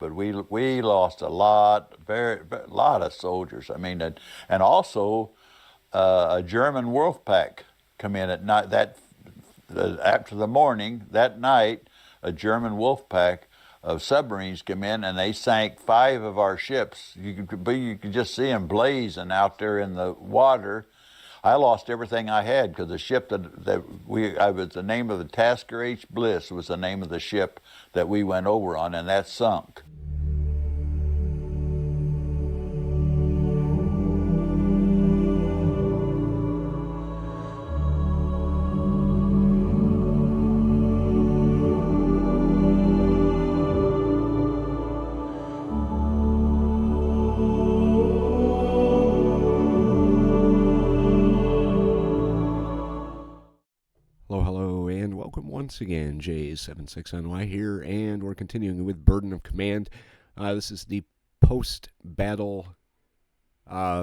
but we lost a lot, very lot of soldiers. I mean, and also a German wolf pack come in at night. After the morning that night, a German wolf pack of submarines come in and they sank 5 of our ships. You could just see them blazing out there in the water. I lost everything I had because the ship I was the name of the Tasker H. Bliss was the name of the ship that we went over on, and that sunk. Hello, and welcome once again. J76NY here, and we're continuing with Burden of Command. This is the post-battle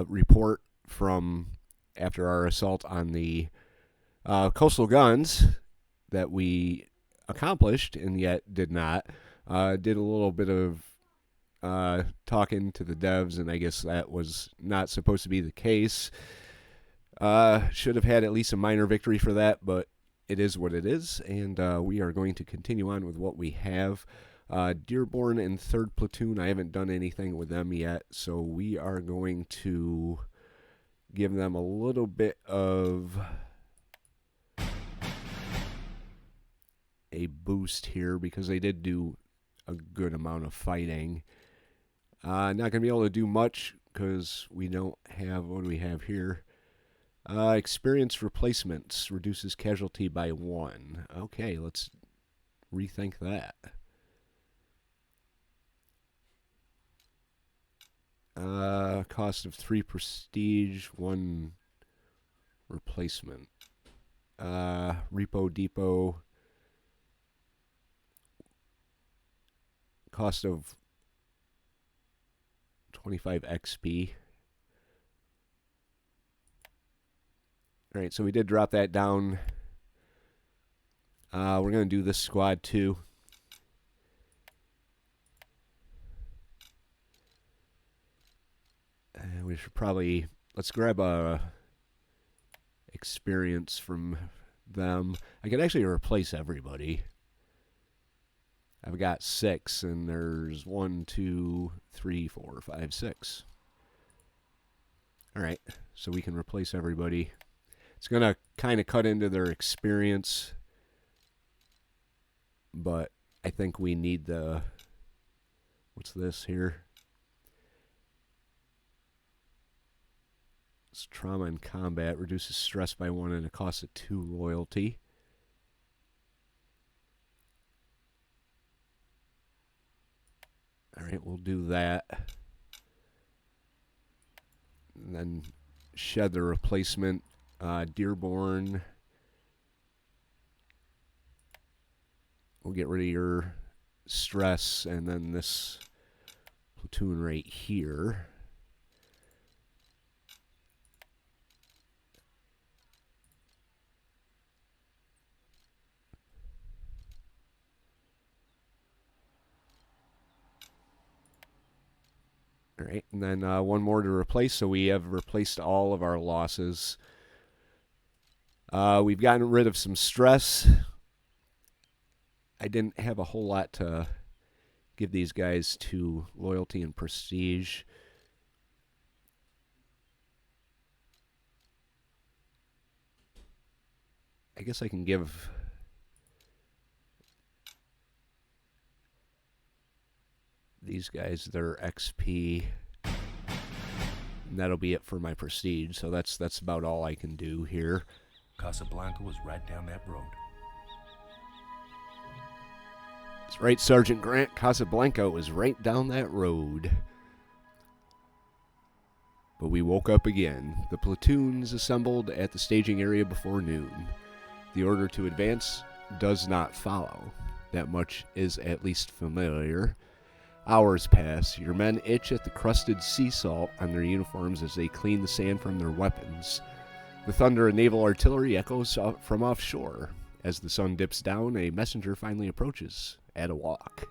report from after our assault on the coastal guns that we accomplished and yet did not. Did a little bit of talking to the devs, and I guess that was not supposed to be the case. Should have had at least a minor victory for that, but it is what it is, and we are going to continue on with what we have. Dearborn and 3rd Platoon, I haven't done anything with them yet, so we are going to give them a little bit of a boost here because they did do a good amount of fighting. Not going to be able to do much because we don't have, what do we have here? Experience replacements reduces casualty by 1. Okay, let's rethink that. Cost of 3 prestige, 1 replacement. Repo Depot. Cost of 25 XP. Alright, so we did drop that down. We're going to do this squad too. We should probably, let's grab a experience from them. I could actually replace everybody. I've got 6, and there's 1, 2, 3, 4, 5, 6. Alright, so we can replace everybody. It's going to kind of cut into their experience, but I think we need the, what's this here? It's trauma in combat, reduces stress by 1 and a cost of 2 loyalty. Alright, we'll do that. And then shed the replacement. Dearborn. We'll get rid of your stress, and then this platoon right here. Alright, and then 1 more to replace, so we have replaced all of our losses. We've gotten rid of some stress. I didn't have a whole lot to give these guys to loyalty and prestige. I guess I can give these guys their XP. And that'll be it for my prestige. So that's about all I can do here. Casablanca was right down that road. That's right, Sergeant Grant. Casablanca was right down that road. But we woke up again. The platoons assembled at the staging area before noon. The order to advance does not follow. That much is at least familiar. Hours pass. Your men itch at the crusted sea salt on their uniforms as they clean the sand from their weapons. The thunder of naval artillery echoes from offshore. As the sun dips down, a messenger finally approaches at a walk.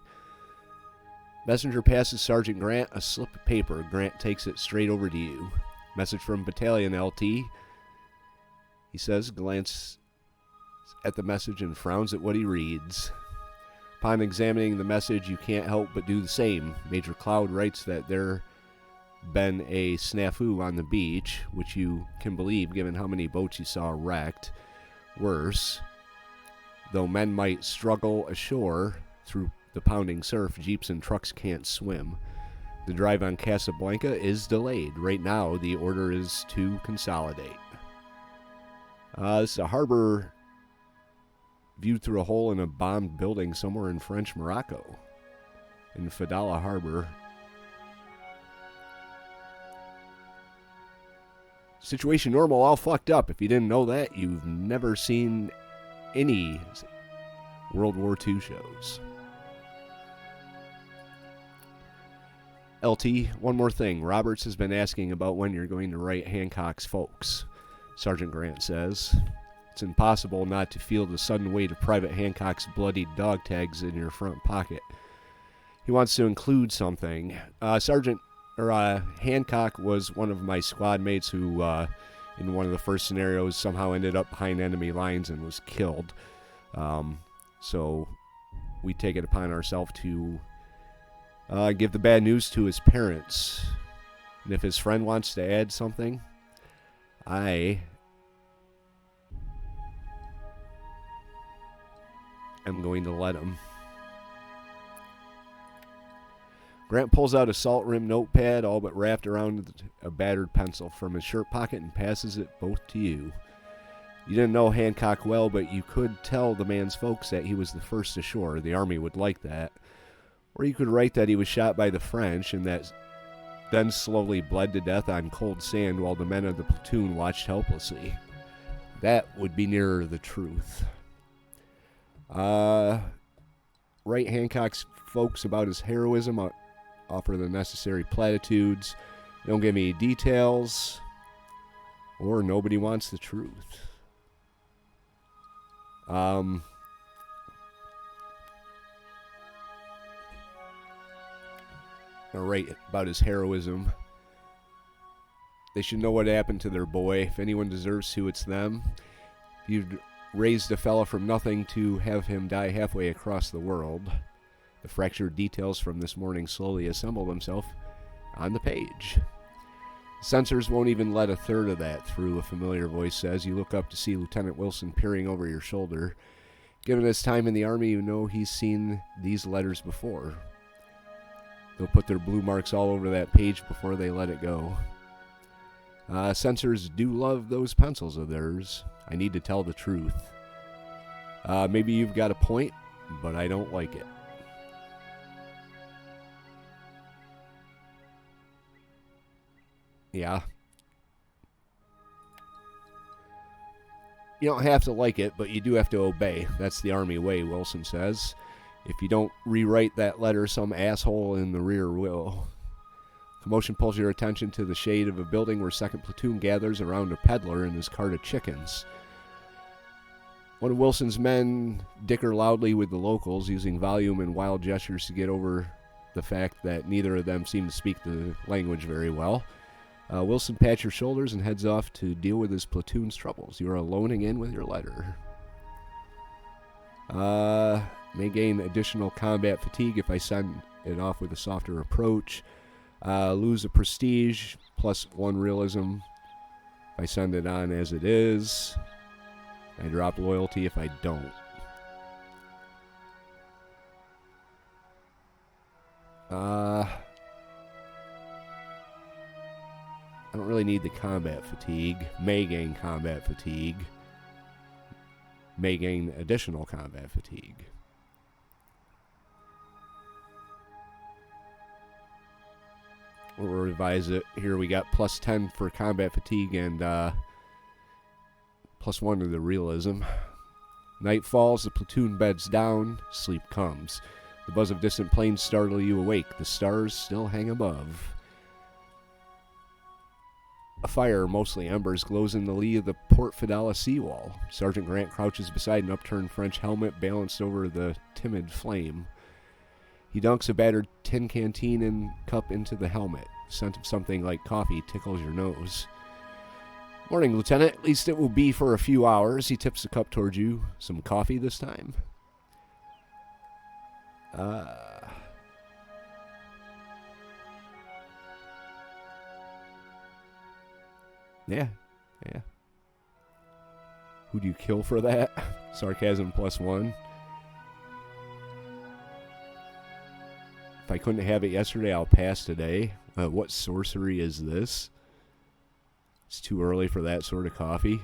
Messenger passes Sergeant Grant a slip of paper. Grant takes it straight over to you. Message from Battalion LT. He says, glance at the message and frowns at what he reads. Upon examining the message, you can't help but do the same. Major Cloud writes that there been a snafu on the beach, which you can believe given how many boats you saw wrecked. Worse, though men might struggle ashore through the pounding surf, jeeps and trucks can't swim. The drive on Casablanca is delayed. Right now, the order is to consolidate. This is a harbor viewed through a hole in a bombed building somewhere in French Morocco, in Fadala Harbor. Situation normal, all fucked up. If you didn't know that, you've never seen any World War II shows. LT, one more thing. Roberts has been asking about when you're going to write Hancock's folks. Sergeant Grant says, it's impossible not to feel the sudden weight of Private Hancock's bloodied dog tags in your front pocket. He wants to include something. Hancock was one of my squad mates who, in one of the first scenarios, somehow ended up behind enemy lines and was killed. So we take it upon ourselves to give the bad news to his parents. And if his friend wants to add something, I am going to let him. Grant pulls out a salt-rimmed notepad, all but wrapped around a battered pencil, from his shirt pocket and passes it both to you. You didn't know Hancock well, but you could tell the man's folks that he was the first ashore. The Army would like that. Or you could write that he was shot by the French and that then slowly bled to death on cold sand while the men of the platoon watched helplessly. That would be nearer the truth. Write Hancock's folks about his heroism, offer the necessary platitudes, don't give me details, or nobody wants the truth. Write about his heroism. They should know what happened to their boy. If anyone deserves to, it's them. If you'd raised a fella from nothing to have him die halfway across the world. The fractured details from this morning slowly assemble themselves on the page. Sensors won't even let a third of that through, a familiar voice says. You look up to see Lieutenant Wilson peering over your shoulder. Given his time in the Army, you know he's seen these letters before. They'll put their blue marks all over that page before they let it go. Censors do love those pencils of theirs. I need to tell the truth. Maybe you've got a point, but I don't like it. Yeah. You don't have to like it, but you do have to obey. That's the Army way, Wilson says. If you don't rewrite that letter, some asshole in the rear will. Commotion pulls your attention to the shade of a building where 2nd Platoon gathers around a peddler and his cart of chickens. One of Wilson's men dicker loudly with the locals, using volume and wild gestures to get over the fact that neither of them seem to speak the language very well. Wilson pats your shoulders and heads off to deal with his platoon's troubles. You are aloning in with your letter. May gain additional combat fatigue if I send it off with a softer approach. Lose a prestige, +1 realism if I send it on as it is. I drop loyalty if I don't. I don't really need the combat fatigue. May gain combat fatigue. May gain additional combat fatigue. We'll revise it. Here we got +10 for combat fatigue and +1 to the realism. Night falls, the platoon beds down, sleep comes. The buzz of distant planes startle you awake. The stars still hang above. A fire, mostly embers, glows in the lee of the Port Fidala seawall. Sergeant Grant crouches beside an upturned French helmet balanced over the timid flame. He dunks a battered tin canteen and cup into the helmet. Scent of something like coffee tickles your nose. Morning, Lieutenant. At least it will be for a few hours. He tips the cup towards you. Some coffee this time? Yeah. Who do you kill for that? Sarcasm +1. If I couldn't have it yesterday, I'll pass today. What sorcery is this? It's too early for that sort of coffee.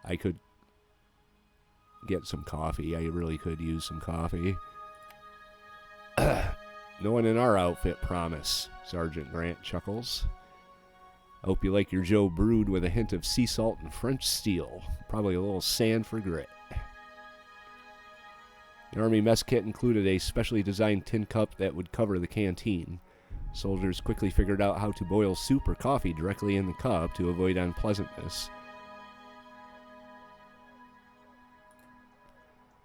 I could get some coffee. I really could use some coffee. No one in our outfit, promise. Sergeant Grant chuckles. I hope you like your Joe brewed with a hint of sea salt and French steel. Probably a little sand for grit. The Army mess kit included a specially designed tin cup that would cover the canteen. Soldiers quickly figured out how to boil soup or coffee directly in the cup to avoid unpleasantness.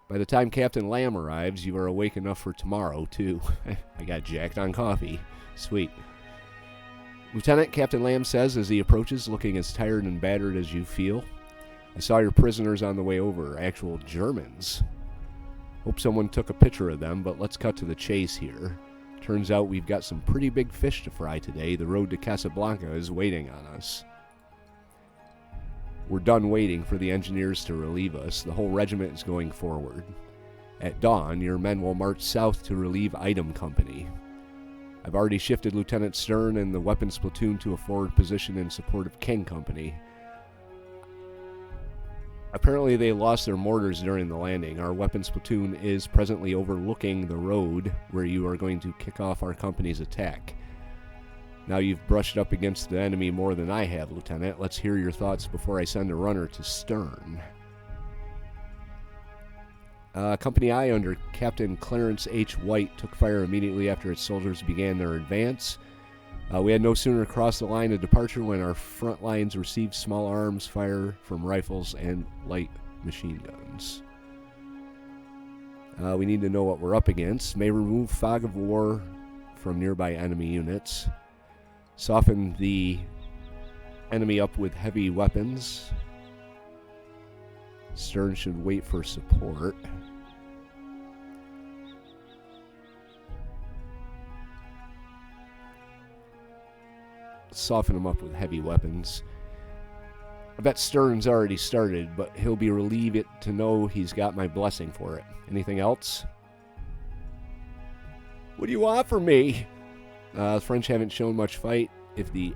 By the time Captain Lamb arrives, you are awake enough for tomorrow, too. I got jacked on coffee. Sweet. Lieutenant, Captain Lamb says as he approaches, looking as tired and battered as you feel. I saw your prisoners on the way over, actual Germans. Hope someone took a picture of them, but let's cut to the chase here. Turns out we've got some pretty big fish to fry today. The road to Casablanca is waiting on us. We're done waiting for the engineers to relieve us. The whole regiment is going forward. At dawn, your men will march south to relieve Item Company. I've already shifted Lieutenant Stern and the weapons platoon to a forward position in support of King Company. Apparently they lost their mortars during the landing. Our weapons platoon is presently overlooking the road where you are going to kick off our company's attack. Now you've brushed up against the enemy more than I have, Lieutenant. Let's hear your thoughts before I send a runner to Stern. Company I under Captain Clarence H. White took fire immediately after its soldiers began their advance. We had no sooner crossed the line of departure when our front lines received small arms fire from rifles and light machine guns. We need to know what we're up against. May remove fog of war from nearby enemy units. Soften the enemy up with heavy weapons. Stern should wait for support. Soften him up with heavy weapons. I bet Stern's already started, but he'll be relieved to know he's got my blessing for it. Anything else? What do you want from me? The French haven't shown much fight. If the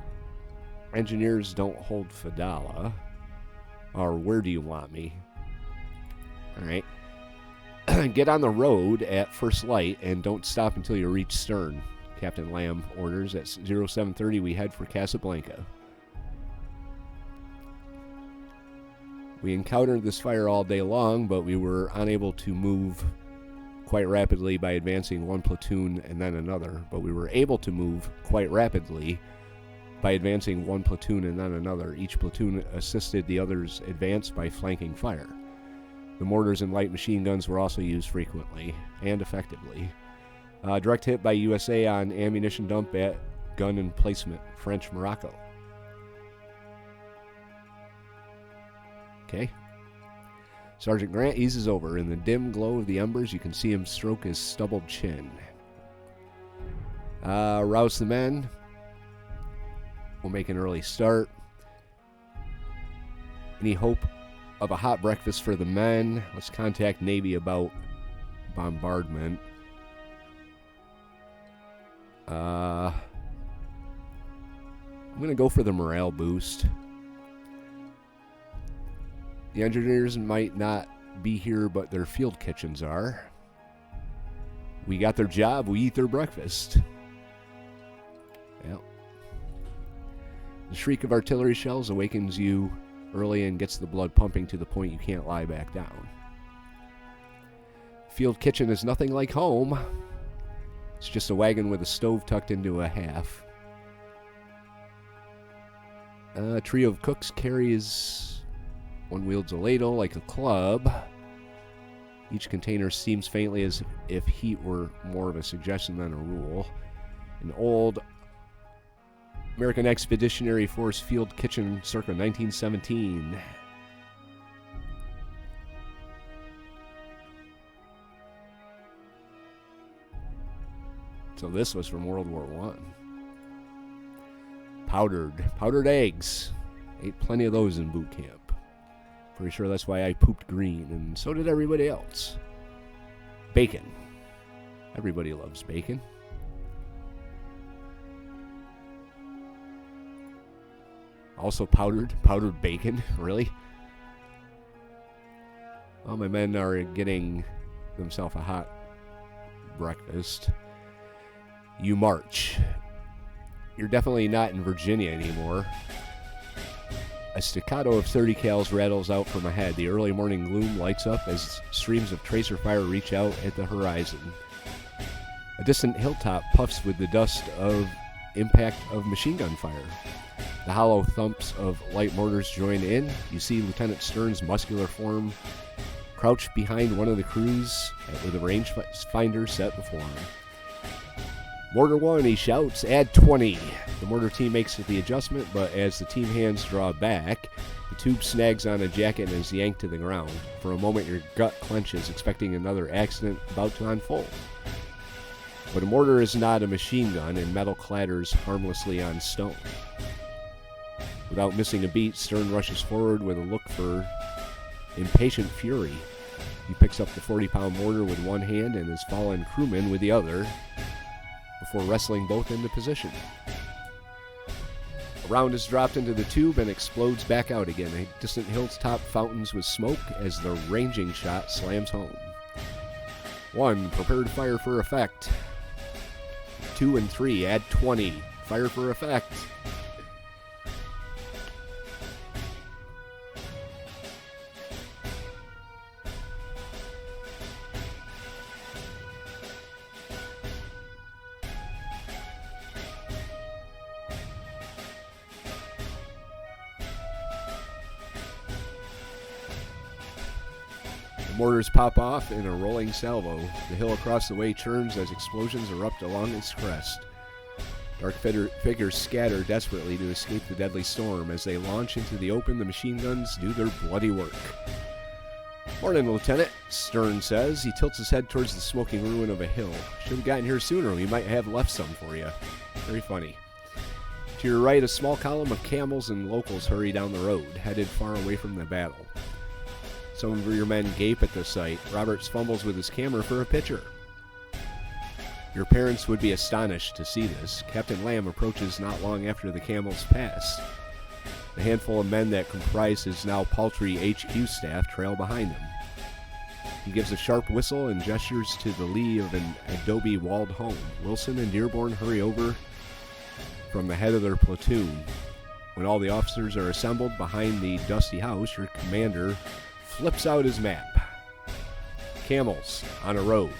engineers don't hold Fadala, or where do you want me? Alright. Get on the road at first light and don't stop until you reach Stern. Captain Lamb orders. At 0730 we head for Casablanca. We encountered this fire all day long, but we were unable to move quite rapidly by advancing one platoon and then another. But we were able to move quite rapidly by advancing one platoon and then another. Each platoon assisted the other's advance by flanking fire. The mortars and light machine guns were also used frequently and effectively. Direct hit by USA on ammunition dump at gun emplacement, French Morocco. Okay. Sergeant Grant eases over. In the dim glow of the embers, you can see him stroke his stubbled chin. Rouse the men. We'll make an early start. Any hope of a hot breakfast for the men? Let's contact Navy about bombardment. I'm going to go for the morale boost. The engineers might not be here, but their field kitchens are. We got their job, we eat their breakfast. Yep. The shriek of artillery shells awakens you early and gets the blood pumping to the point you can't lie back down. Field kitchen is nothing like home. It's just a wagon with a stove tucked into a half. A trio of cooks carries One wields a ladle like a club. Each container seems faintly as if heat were more of a suggestion than a rule. An old American Expeditionary Force field kitchen circa 1917. So this was from World War I. Powdered eggs. Ate plenty of those in boot camp. Pretty sure that's why I pooped green, and so did everybody else. Bacon. Everybody loves bacon. Also powdered bacon, really? Well, my men are getting themselves a hot breakfast. You march. You're definitely not in Virginia anymore. A staccato of 30 cals rattles out from ahead. The early morning gloom lights up as streams of tracer fire reach out at the horizon. A distant hilltop puffs with the dust of impact of machine gun fire. The hollow thumps of light mortars join in. You see Lieutenant Stern's muscular form crouched behind one of the crews with a rangefinder set before him. Mortar 1, he shouts, add 20. The mortar team makes the adjustment, but as the team hands draw back, the tube snags on a jacket and is yanked to the ground. For a moment, your gut clenches, expecting another accident about to unfold. But a mortar is not a machine gun, and metal clatters harmlessly on stone. Without missing a beat, Stern rushes forward with a look for impatient fury. He picks up the 40-pound mortar with one hand and his fallen crewman with the other, before wrestling both into position. A round is dropped into the tube and explodes back out again. A distant hilltop fountains with smoke as the ranging shot slams home. 1, prepare to fire for effect. 2 and 3, add 20. Fire for effect. Mortars pop off in a rolling salvo. The hill across the way churns as explosions erupt along its crest. Dark figures scatter desperately to escape the deadly storm. As they launch into the open, the machine guns do their bloody work. Morning, Lieutenant, Stern says. He tilts his head towards the smoking ruin of a hill. Should have gotten here sooner. We might have left some for you. Very funny. To your right, a small column of camels and locals hurry down the road, headed far away from the battle. Some of your men gape at the sight. Roberts fumbles with his camera for a picture. Your parents would be astonished to see this. Captain Lamb approaches not long after the camels pass. The handful of men that comprise his now paltry HQ staff trail behind him. He gives a sharp whistle and gestures to the lee of an adobe walled home. Wilson and Dearborn hurry over from the head of their platoon. When all the officers are assembled behind the dusty house, your commander flips out his map. Camels on a road.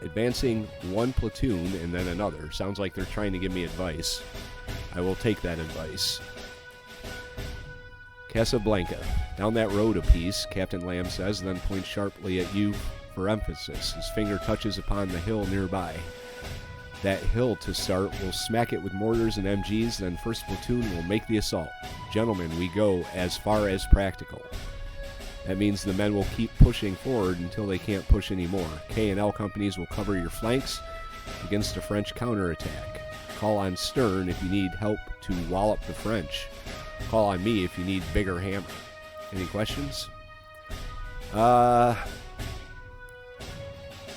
Advancing one platoon and then another. Sounds like they're trying to give me advice. I will take that advice. Casablanca. Down that road a piece, Captain Lamb says, then points sharply at you for emphasis. His finger touches upon the hill nearby. That hill, to start, will smack it with mortars and MGs, then first platoon will make the assault. Gentlemen, we go as far as practical. That means the men will keep pushing forward until they can't push anymore. K&L companies will cover your flanks against a French counterattack. Call on Stern if you need help to wallop the French. Call on me if you need bigger hammer. Any questions?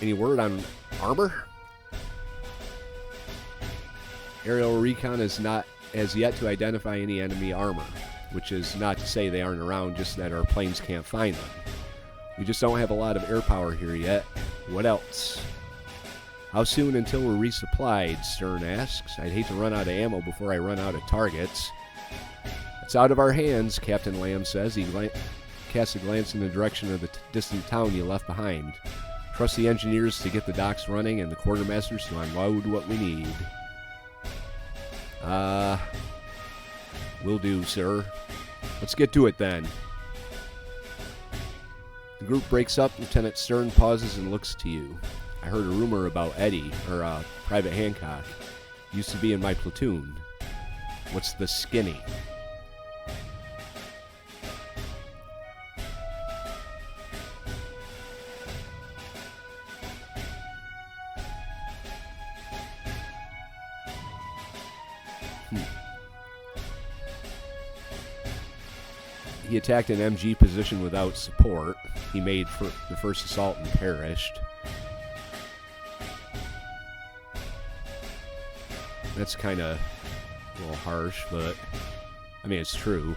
Any word on armor? Aerial recon is not as yet to identify any enemy armor, which is not to say they aren't around, just that our planes can't find them. We just don't have a lot of air power here yet. What else? How soon until we're resupplied, Stern asks. I'd hate to run out of ammo before I run out of targets. It's out of our hands, Captain Lamb says. He casts a glance in the direction of the distant town you left behind. Trust the engineers to get the docks running and the quartermasters to unload what we need. Will do, sir. Let's get to it then. The group breaks up. Lieutenant Stern pauses and looks to you. I heard a rumor about Eddie, or Private Hancock. Used to be in my platoon. What's the skinny? He attacked an MG position without support. He made the first assault and perished. That's kind of a little harsh, but I mean, it's true.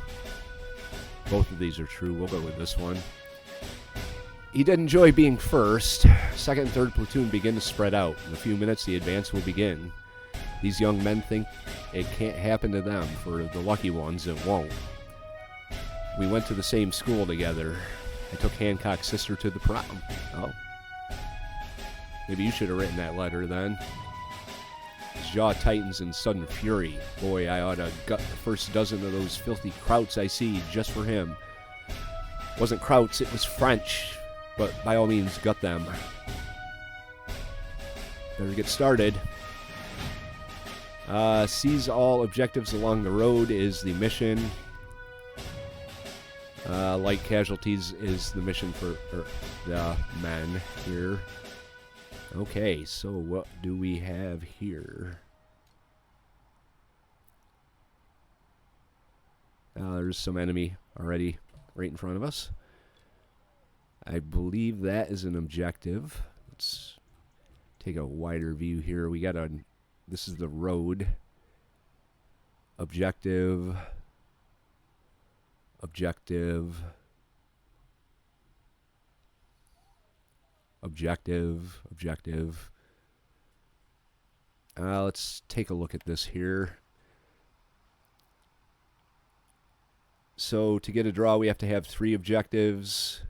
Both of these are true. We'll go with this one. He did enjoy being first. Second and third platoon begin to spread out. In a few minutes, the advance will begin. These young men think it can't happen to them. For the lucky ones, it won't. We went to the same school together. I took Hancock's sister to the prom. Oh. Maybe you should have written that letter then. His jaw tightens in sudden fury. Boy, I ought to gut the first dozen of those filthy krauts I see just for him. It wasn't krauts, it was French. But by all means, gut them. Better get started. Seize all objectives along the road is the mission. Light casualties is the mission for the men here. Okay, so what do we have here? There's some enemy already right in front of us. I believe that is an objective. Let's take a wider view here. We got this is the road. Objective. Objective. Objective. Objective. Let's take a look at this here. So to get a draw, we have to have 3 objectives.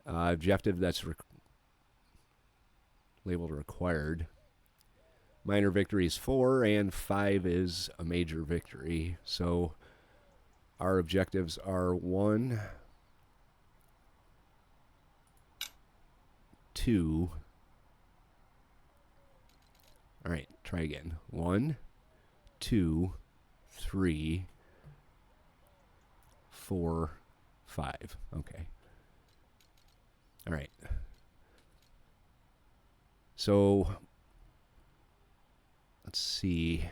Objective that's labeled required. Minor victory is 4, and 5 is a major victory. So our objectives are 1, 2. All right, try again. 1, 2, 3, 4, 5. Okay. All right. So let's see.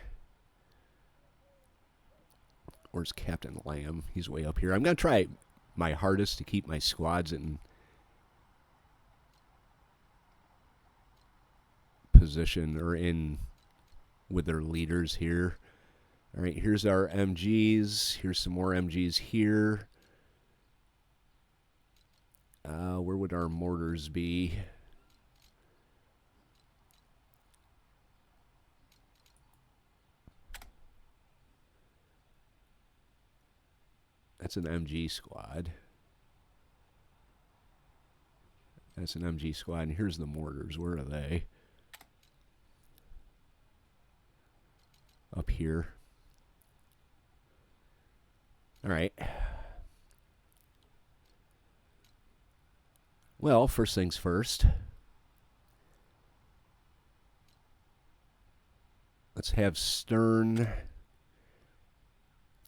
Where's Captain Lamb? He's way up here. I'm going to try my hardest to keep my squads in position or in with their leaders here. All right, here's our MGs. Here's some more MGs here. Where would our mortars be? That's an MG squad. That's an MG squad. And here's the mortars. Where are they? Up here. All right. Well, first things first. Let's have Stern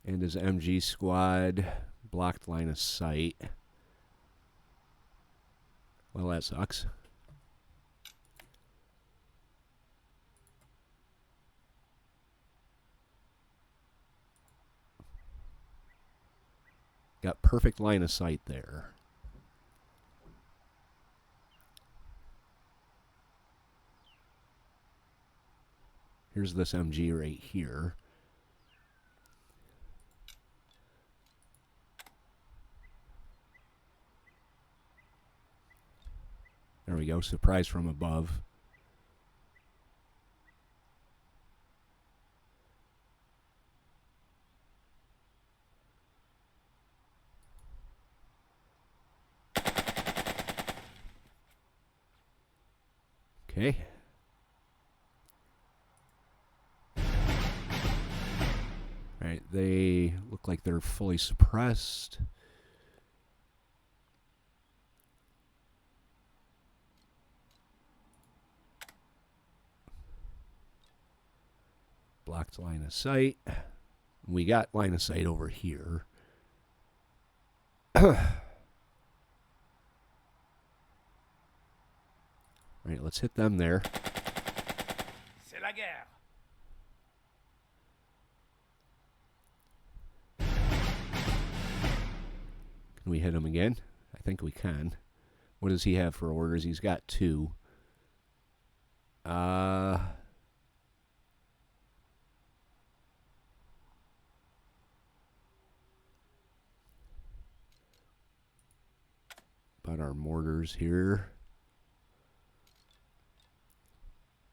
and his MG squad blocked line of sight. Well, that sucks. Got perfect line of sight there. Here's this MG right here. There we go. Surprise from above. Okay. Alright, they look like they're fully suppressed. Blocked line of sight. We got line of sight over here. Alright, let's hit them there. C'est la guerre. Can we hit him again? I think we can. What does he have for orders? He's got 2. About our mortars here.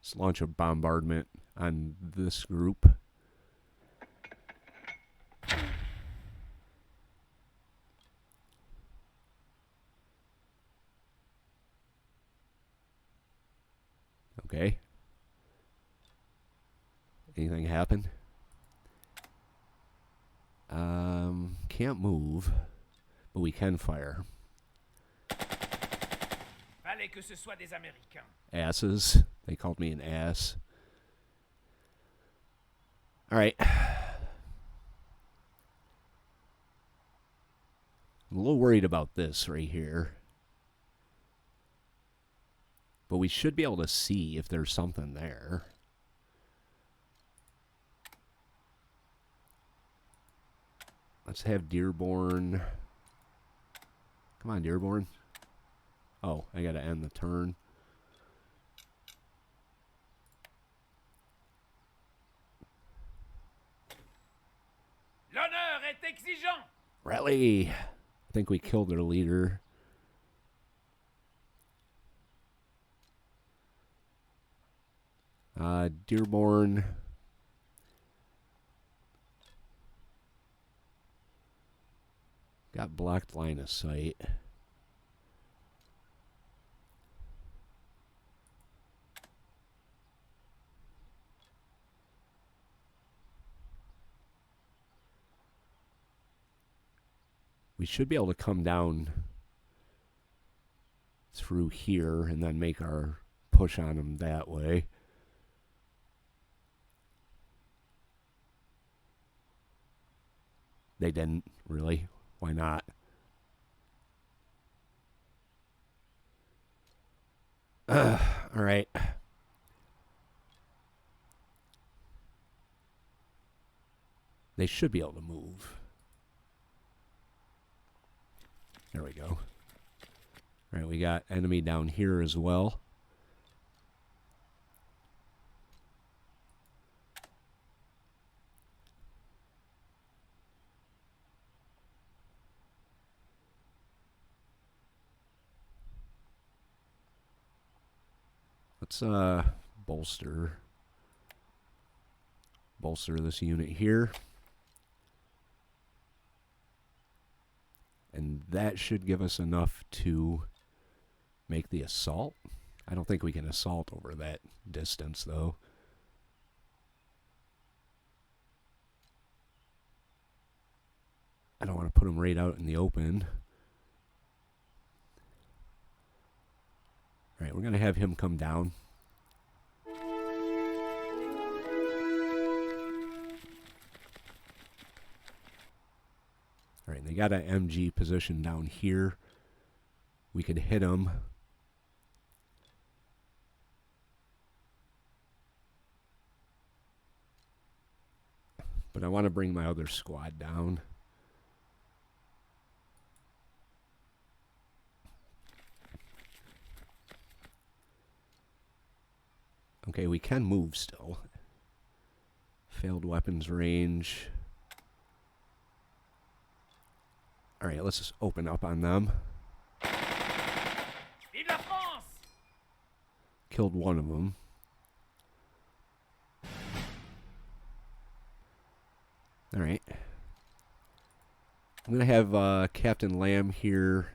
Let's launch a bombardment on this group. Okay. Anything happen? Can't move, but we can fire. Fallait que ce soit des Américains. Asses. They called me an ass. Alright. I'm a little worried about this right here. But we should be able to see if there's something there. Let's have Dearborn. Come on, Dearborn. Oh, I gotta end the turn. L'honneur est exigeant. Rally! I think we killed their leader. Dearborn. Got blocked line of sight. We should be able to come down through here and then make our push on them that way. They didn't, really. Why not? All right. They should be able to move. There we go. All right, we got enemy down here as well. Let's bolster this unit here. And that should give us enough to make the assault. I don't think we can assault over that distance, though. I don't want to put them right out in the open. All right, we're going to have him come down. All right, they got an MG position down here. We could hit him. But I want to bring my other squad down. Okay, we can move still. Failed weapons range. All right, let's just open up on them. Vive la France! Killed one of them. All right. I'm going to have Captain Lamb here.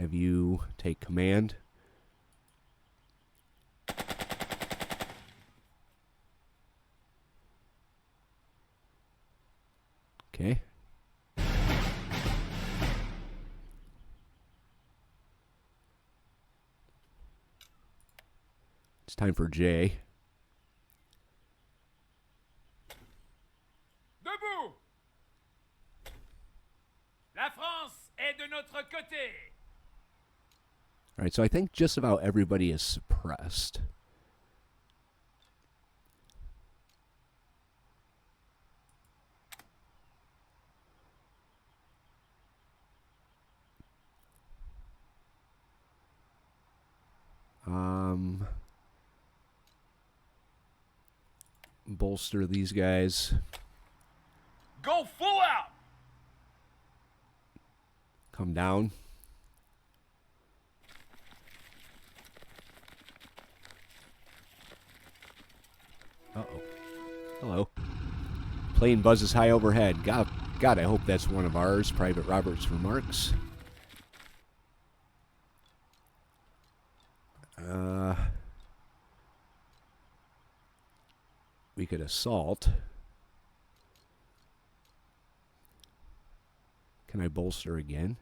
have you take command. Okay. It's time for Jay. Debout! La France est de notre côté. All right, so I think just about everybody is suppressed. Bolster these guys. Go full out! Come down. Uh-oh. Hello. Plane buzzes high overhead. God, I hope that's one of ours. Private Roberts remarks. We could assault. Can I bolster again?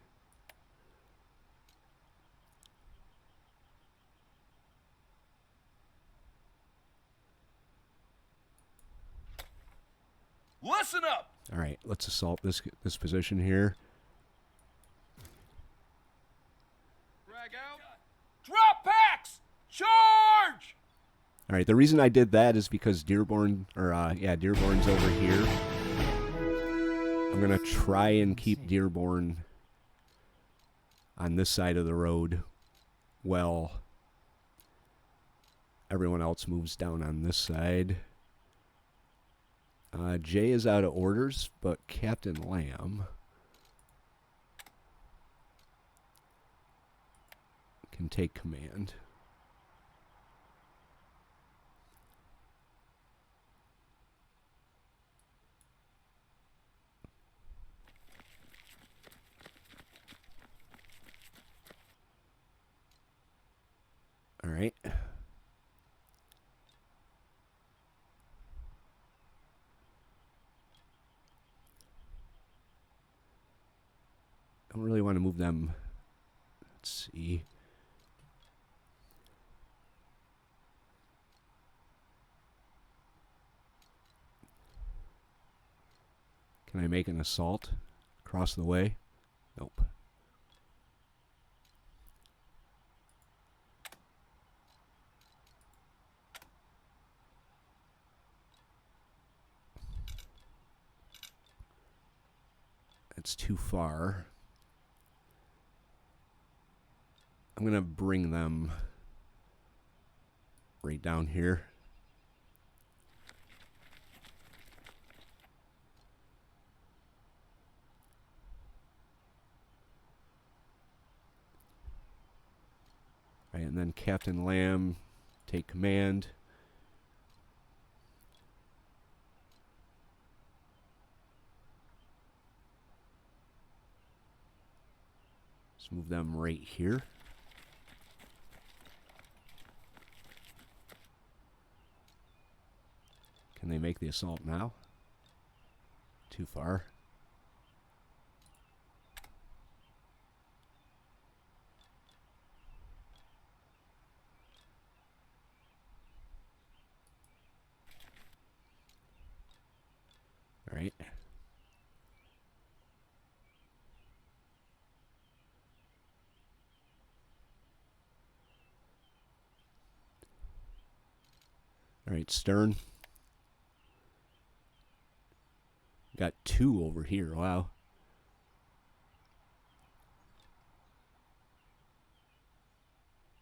Listen up! All right, let's assault this position here. Drag out. Drop packs! Charge! All right, the reason I did that is because Dearborn's over here. I'm going to try and keep Dearborn on this side of the road while everyone else moves down on this side. Jay is out of orders, but Captain Lamb can take command. All right. I don't really want to move them. Let's see. Can I make an assault across the way? Nope. That's too far. I'm going to bring them right down here. Right, and then Captain Lamb, take command. Let's move them right here. Can they make the assault now? Too far. All right. All right, stern. Got two over here. Wow.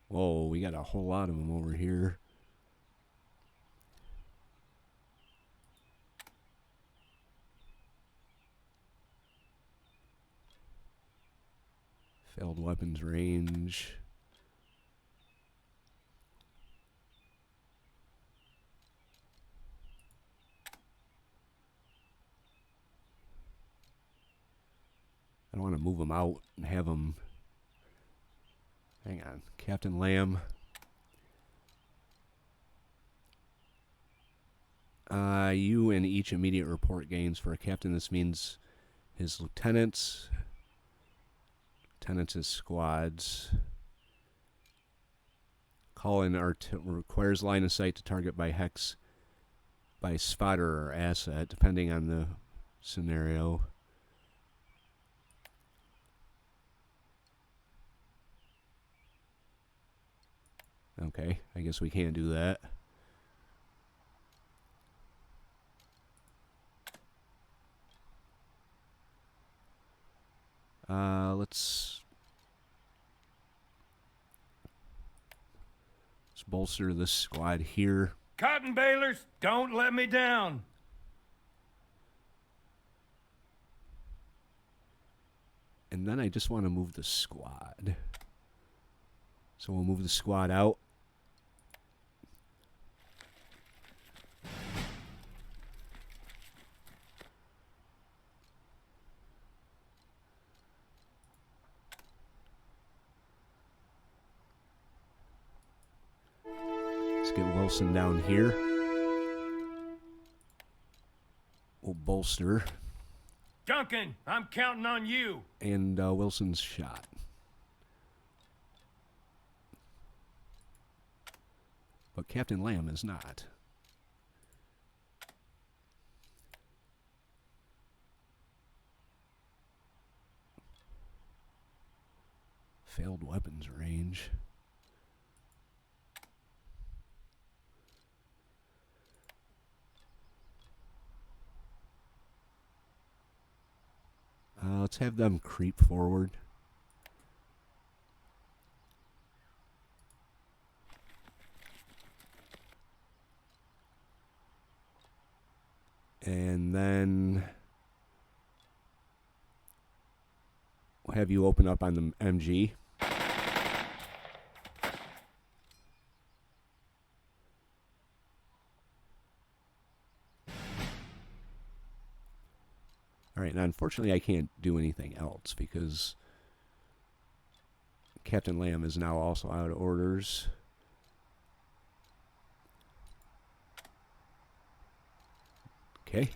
Whoa, we got a whole lot of them over here. Failed weapons range. I don't want to move them out and have them Hang on. Captain Lamb. You and each immediate report gains. For a captain, this means his lieutenants. Lieutenants as squads. Call in requires line of sight to target by hex, by spotter or asset, depending on the scenario. Okay, I guess we can't do that. Let's bolster this squad here. Cotton balers, don't let me down. And then I just want to move the squad. So we'll move the squad out. Let's get Wilson down here. We'll bolster. Duncan, I'm counting on you. And Wilson's shot. But Captain Lamb is not. Failed weapons range. Let's have them creep forward. And then we'll have you open up on the MG. All right, now unfortunately I can't do anything else because Captain Lamb is now also out of orders. Okay.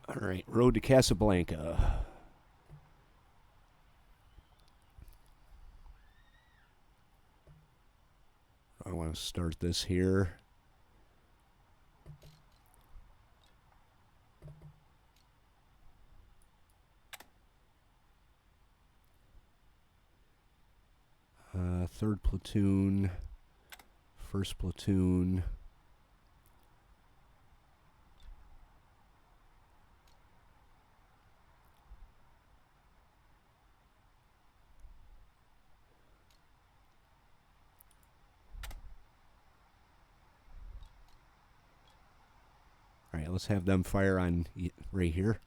All right, road to Casablanca. I want to start this here. Third platoon, first platoon. All right, let's have them fire on right here.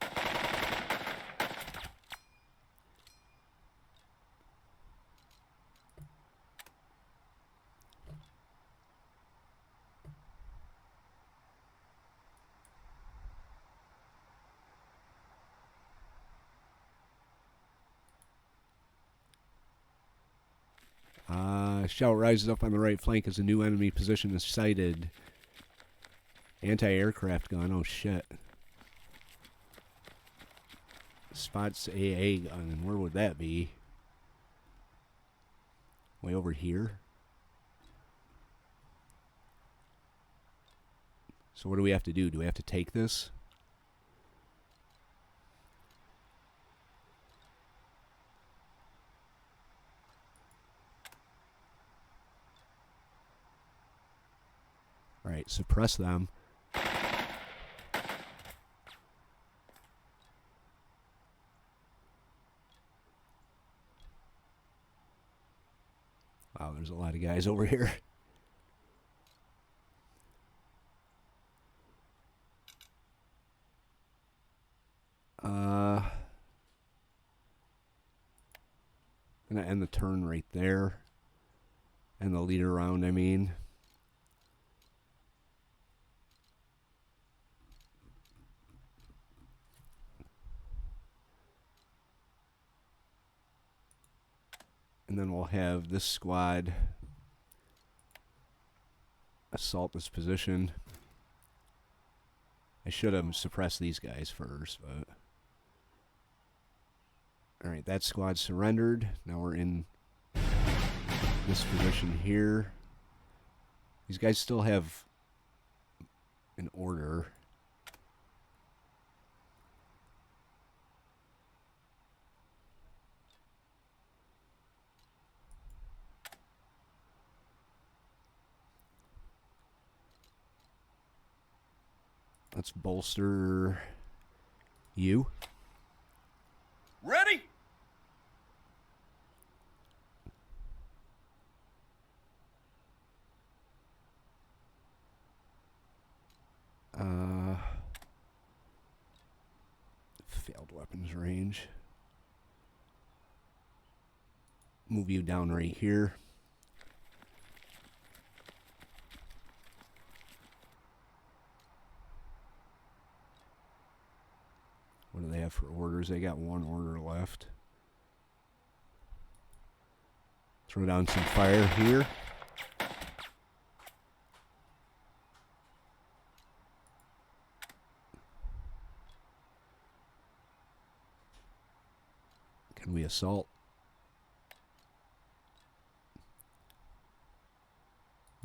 Shout rises up on the right flank as a new enemy position is sighted. Anti-aircraft gun, oh shit. Spots AA gun, and where would that be? Way over here? So what do we have to do? Do we have to take this? Alright, suppress them. Wow, there's a lot of guys over here. Gonna end the turn right there. And the leader round, I mean. And then we'll have this squad assault this position. I should have suppressed these guys first, but... Alright, that squad surrendered. Now we're in this position here. These guys still have an order. Let's bolster you. Ready? Failed weapons range. Move you down right here. What do they have for orders? They got one order left. Throw down some fire here. Can we assault?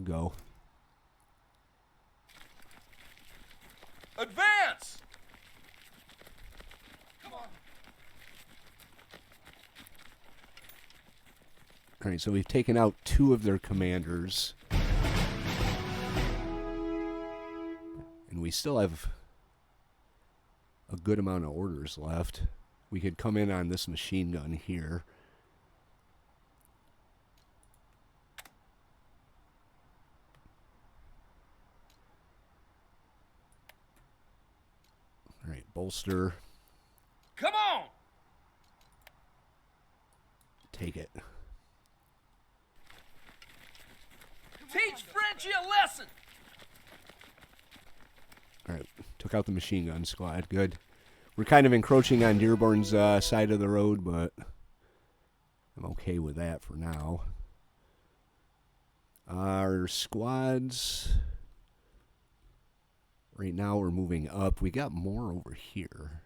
Go. Advance! Come on. Alright, so we've taken out 2 of their commanders. And we still have a good amount of orders left. We could come in on this machine gun here. Alright, bolster. Come on! Take it. Teach Frenchie a lesson! Alright, took out the machine gun squad. Good. We're kind of encroaching on Dearborn's side of the road, but I'm okay with that for now. Our squads... Right now we're moving up. We got more over here.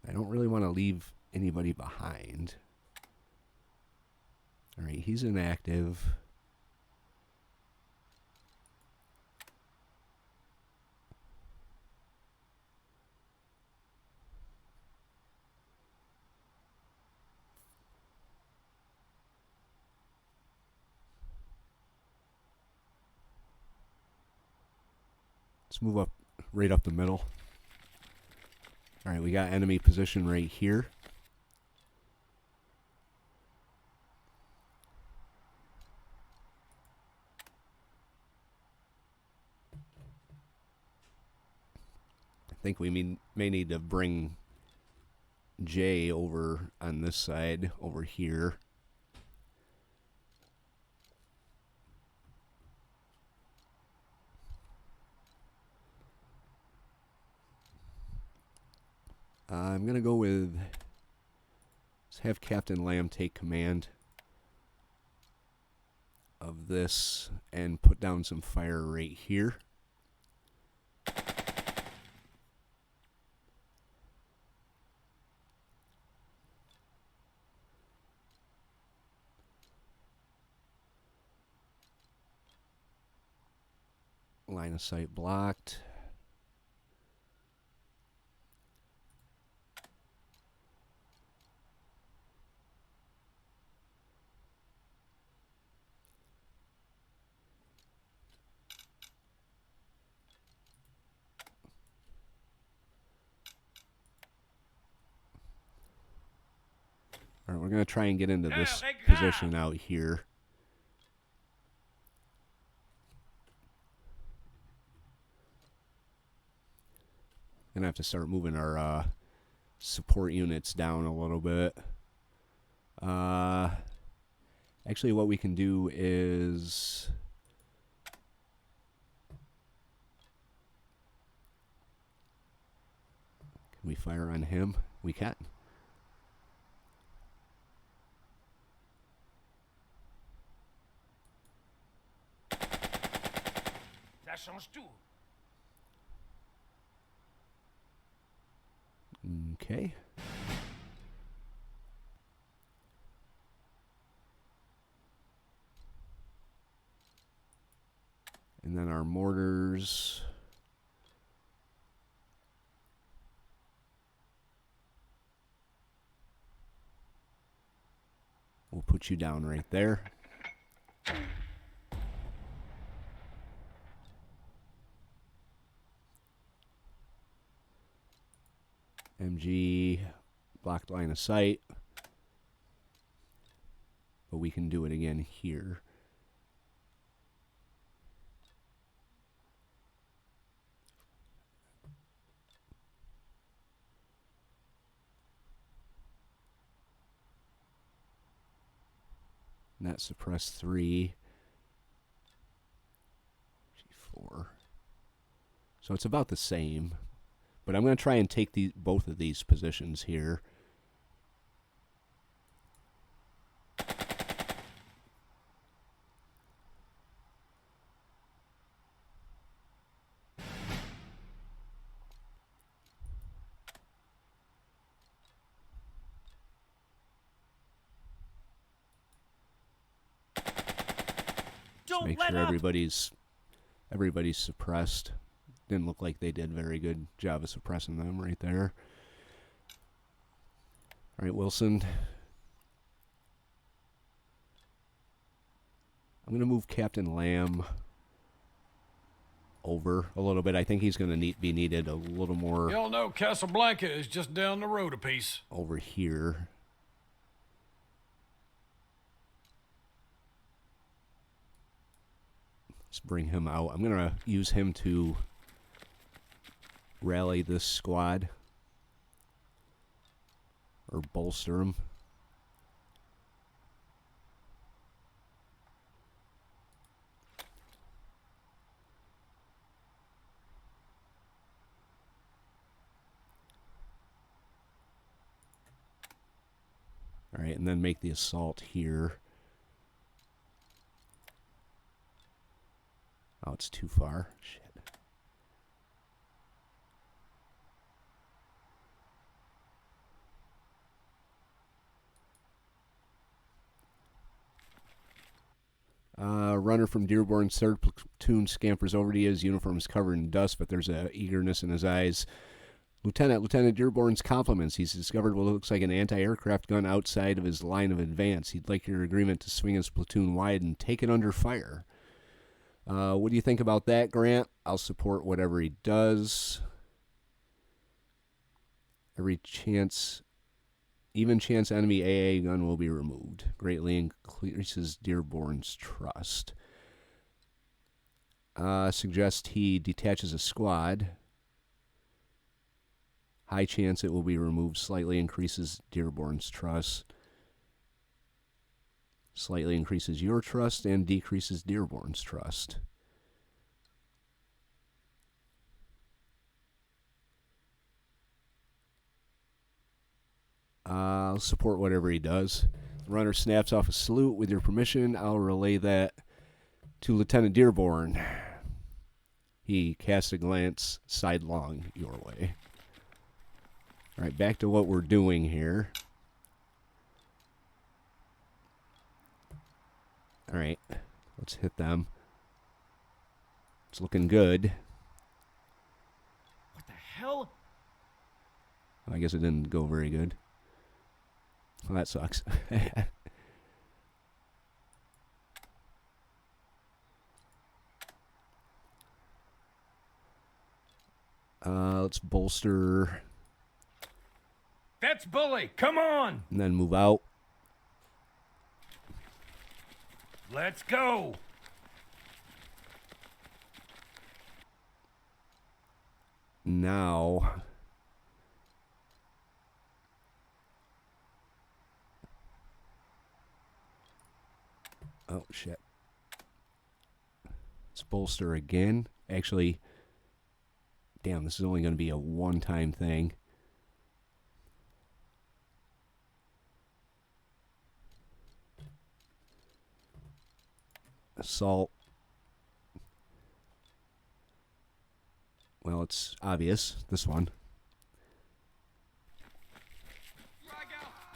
I don't really want to leave anybody behind. Alright, he's inactive. Let's move up, right up the middle. Alright, we got enemy position right here. I think we may need to bring Jay over on this side, over here. I'm going to go with... Let's have Captain Lamb take command of this and put down some fire right here. Line of sight blocked. Alright, we're going to try and get into this position out here. Gonna have to start moving our support units down a little bit. Actually, what we can do is... Can we fire on him? We can. change tout. Okay. And then our mortars. We'll put you down right there. MG, blocked line of sight. But we can do it again here. Net suppress 3. G4. So it's about the same. But I'm going to try and take both of these positions here. Don't Make let sure up. everybody's suppressed. Didn't look like they did very good job of suppressing them right there. All right, Wilson. I'm going to move Captain Lamb over a little bit. I think he's going to be needed a little more Y'all know Casablanca is just down the road a piece. over here. Let's bring him out. I'm going to use him to rally this squad or bolster them. All right, and then make the assault here. Oh, it's too far. Shit. Runner from Dearborn's 3rd platoon scampers over to you. His uniform is covered in dust, but there's a eagerness in his eyes. Lieutenant Dearborn's compliments. He's discovered what looks like an anti-aircraft gun outside of his line of advance. He'd like your agreement to swing his platoon wide and take it under fire. What do you think about that, Grant? I'll support whatever he does. Even chance enemy AA gun will be removed. Greatly increases Dearborn's trust. Suggest he detaches a squad. High chance it will be removed. Slightly increases Dearborn's trust. Slightly increases your trust and decreases Dearborn's trust. I'll support whatever he does. The runner snaps off a salute. With your permission, I'll relay that to Lieutenant Dearborn. He casts a glance sidelong your way. All right, back to what we're doing here. All right, let's hit them. It's looking good. What the hell? I guess it didn't go very good. Well, that sucks. Let's bolster That's bully. Come on. and then move out. Let's go. Now, oh shit. Let's bolster again. Actually, damn, this is only going to be a one-time thing. Assault. it's obvious. This one.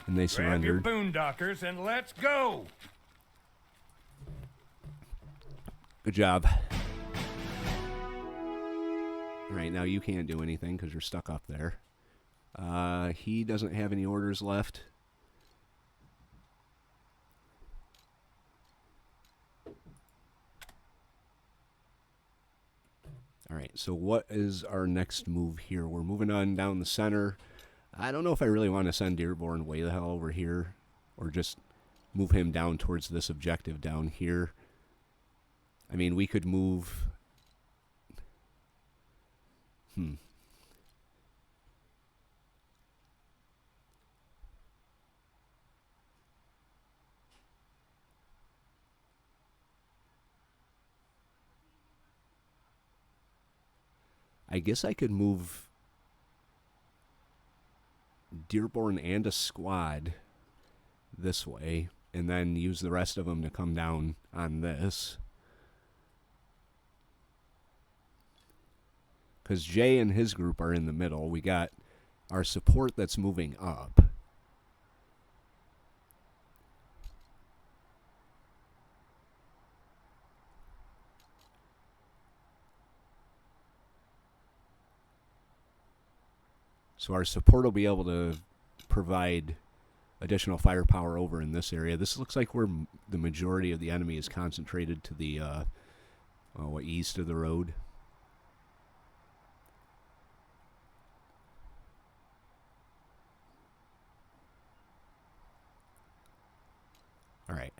And they Grab your surrendered. boondockers and let's go. Good job. All right, now you can't do anything because you're stuck up there. He doesn't have any orders left. All right, so what is our next move here? We're moving on down the center. I don't know if I really want to send Dearborn way the hell over here or just move him down towards this objective down here. I mean, we could move... I guess I could move Dearborn and a squad this way, and then use the rest of them to come down on this. Because Jay and his group are in the middle. We got our support that's moving up. So our support will be able to provide additional firepower over in this area. This looks like where the majority of the enemy is concentrated to the east of the road. All right.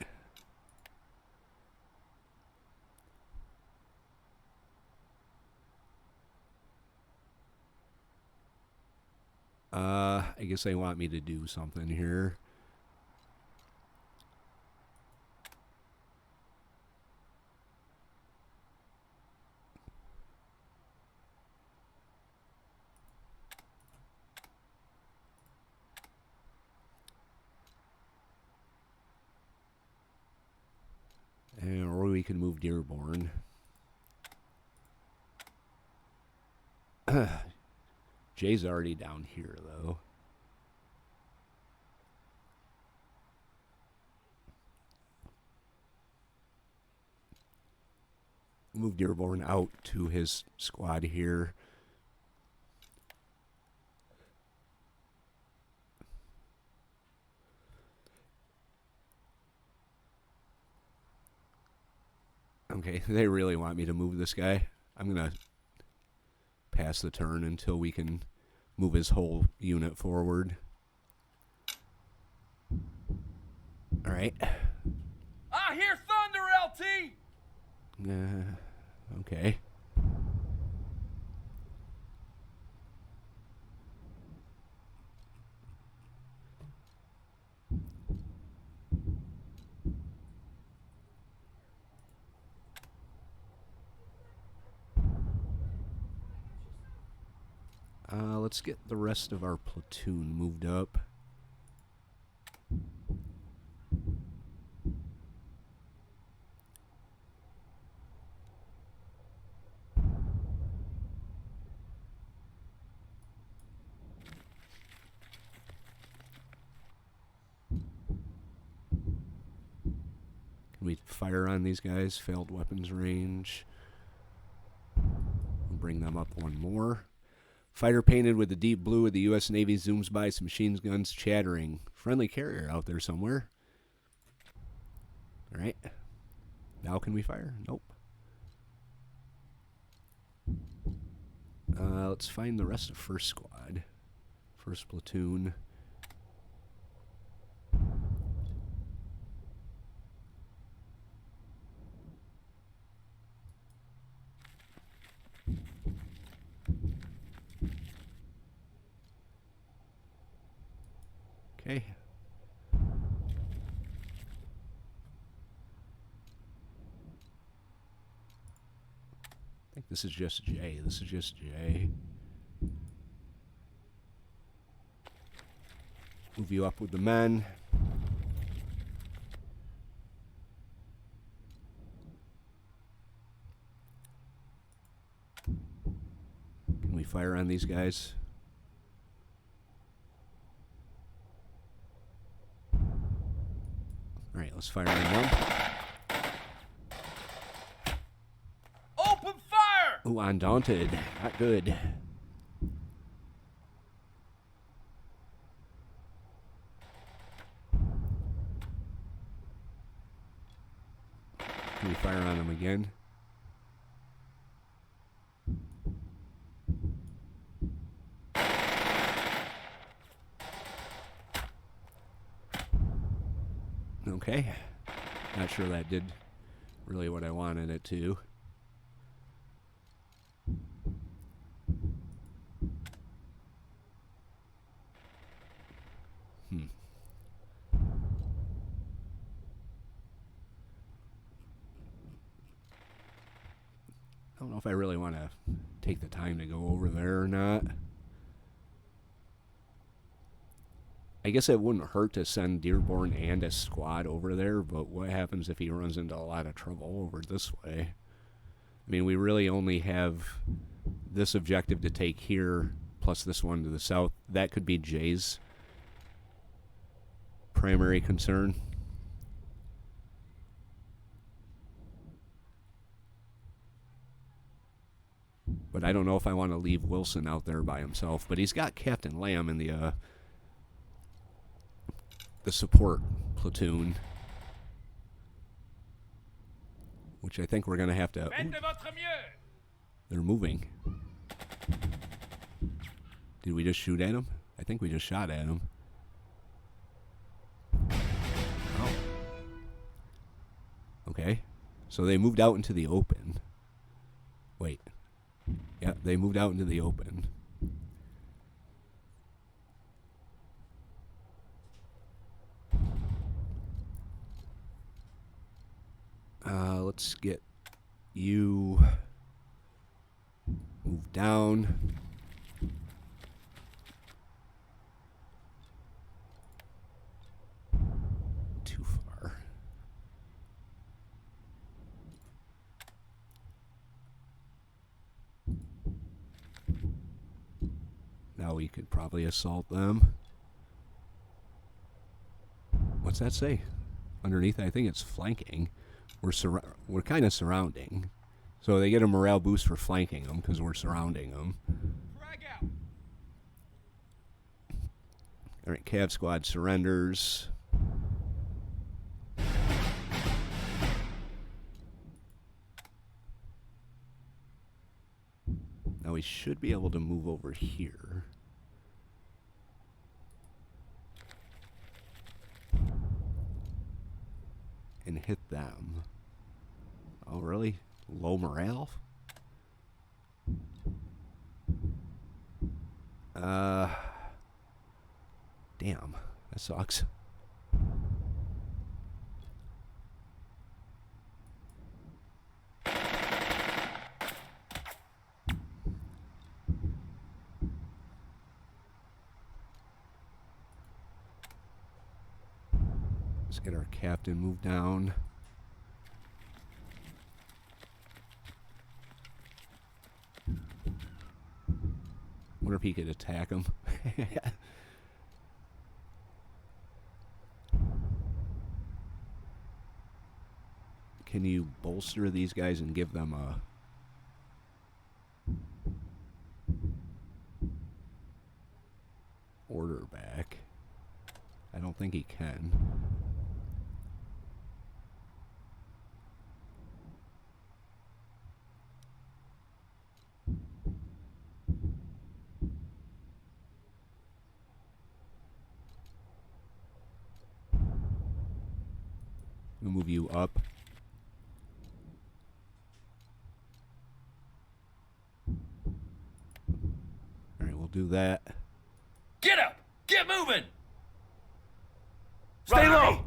I guess they want me to do something here. Or we can move Dearborn. Jay's already down here, though. Move Dearborn out to his squad here. Okay, they really want me to move this guy. I'm going to pass the turn until we can move his whole unit forward. All right. I hear thunder, LT! Okay. Let's get the rest of our platoon moved up. Can we fire on these guys? Failed weapons range. We'll bring them up one more. Fighter painted with the deep blue of the U.S. Navy zooms by, some machine guns chattering. Friendly carrier out there somewhere. All right. Now can we fire? Nope. Let's find the rest of first squad. First platoon. Okay. I think this is just J. This is just J. Move you up with the men. fire on these guys? Alright, let's fire on them. Open fire! Ooh, undaunted. Not good. Can we fire on them again? Okay. Not sure that did really what I wanted it to. I don't know if I really want to take the time to go over there or not. I guess it wouldn't hurt to send Dearborn and a squad over there, but what happens if he runs into a lot of trouble over this way? I mean, we really only have this objective to take here, plus this one to the south. That could be Jay's primary concern. But I don't know if I want to leave Wilson out there by himself. But he's got Captain Lamb in the support platoon, which I think we're going to have to... Ooh, they're moving. Did we just shoot at him? I think we just shot at him. Oh. Okay. So they moved out into the open. Wait. Yeah, they moved out into the open. Let's get you moved down. Too far. Now we could probably assault them. What's that say? Underneath, I think it's flanking. We're kind of surrounding. So they get a morale boost for flanking them because we're surrounding them. Frag out. All right, Cav squad surrenders. Now we should be able to move over here. And hit them. Oh, really? Low morale? Damn. That sucks. Let's get our captain moved down. Wonder if he could attack him. Can you bolster these guys and give them a... order back? I don't think he can. We'll move you up. Alright, we'll do that. Get up! Get moving! Stay low!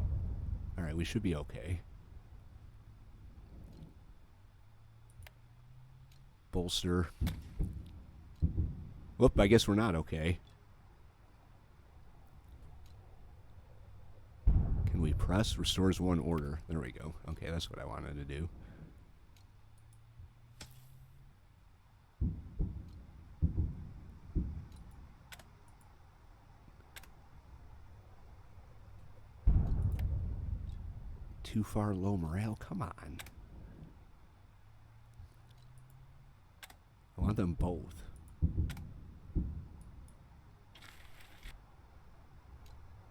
Alright, we should be okay. Bolster. Whoop, I guess we're not okay. Can we press? Restores one order. There we go. Okay, that's what I wanted to do. too far low morale. Come on. I want them both.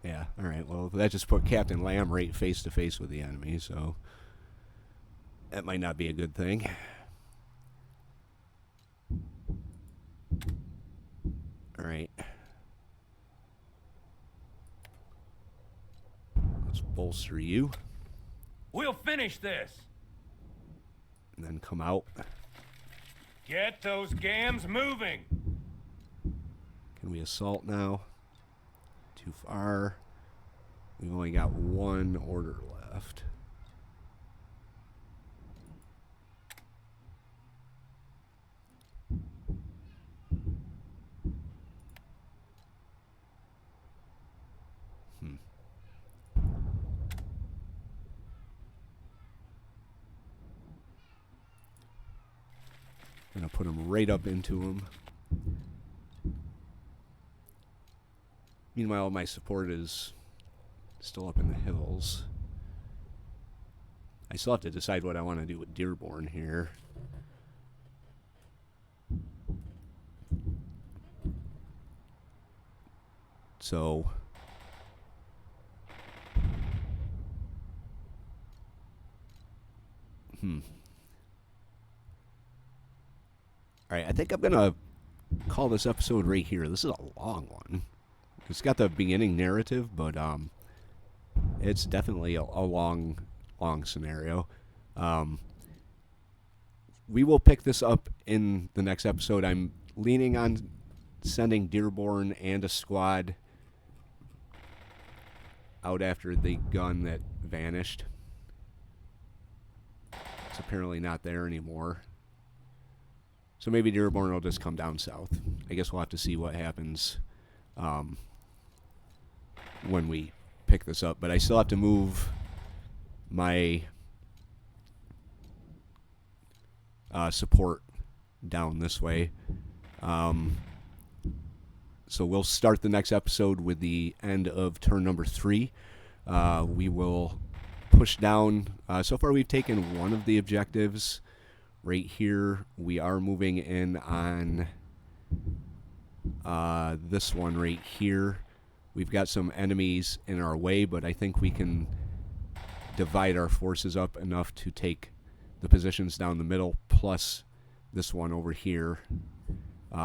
Yeah, alright, well, that just put Captain Lamb right face to face with the enemy, so that might not be a good thing. Alright. Let's bolster you. We'll finish this. And then come out. Get those gams moving. Can we assault now? Too far. We've only got one order left. Gonna put him right up into him. Meanwhile, my support is still up in the hills. I still have to decide what I want to do with Dearborn here. So Alright, I think I'm gonna call this episode right here. This is a long one. It's got the beginning narrative, but it's definitely a long scenario. We will pick this up in the next episode. I'm leaning on sending Dearborn and a squad out after the gun that vanished. It's apparently not there anymore. So maybe Dearborn will just come down south. I guess we'll have to see what happens when we pick this up. But I still have to move my support down this way. So we'll start the next episode with the end of turn number 3. We will push down. So far we've taken one of the objectives. Right here, we are moving in on this one right here. We've got some enemies in our way, but I think we can divide our forces up enough to take the positions down the middle, plus this one over here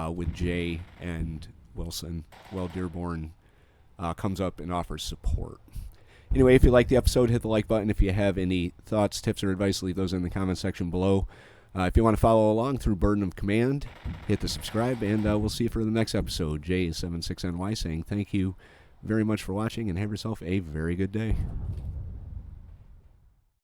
with Jay and Wilson. Well, Dearborn comes up and offers support. Anyway, if you like the episode, hit the like button. If you have any thoughts, tips, or advice, leave those in the comment section below. If you want to follow along through Burden of Command, hit the subscribe, and we'll see you for the next episode. Jay76NY saying thank you very much for watching, and have yourself a very good day.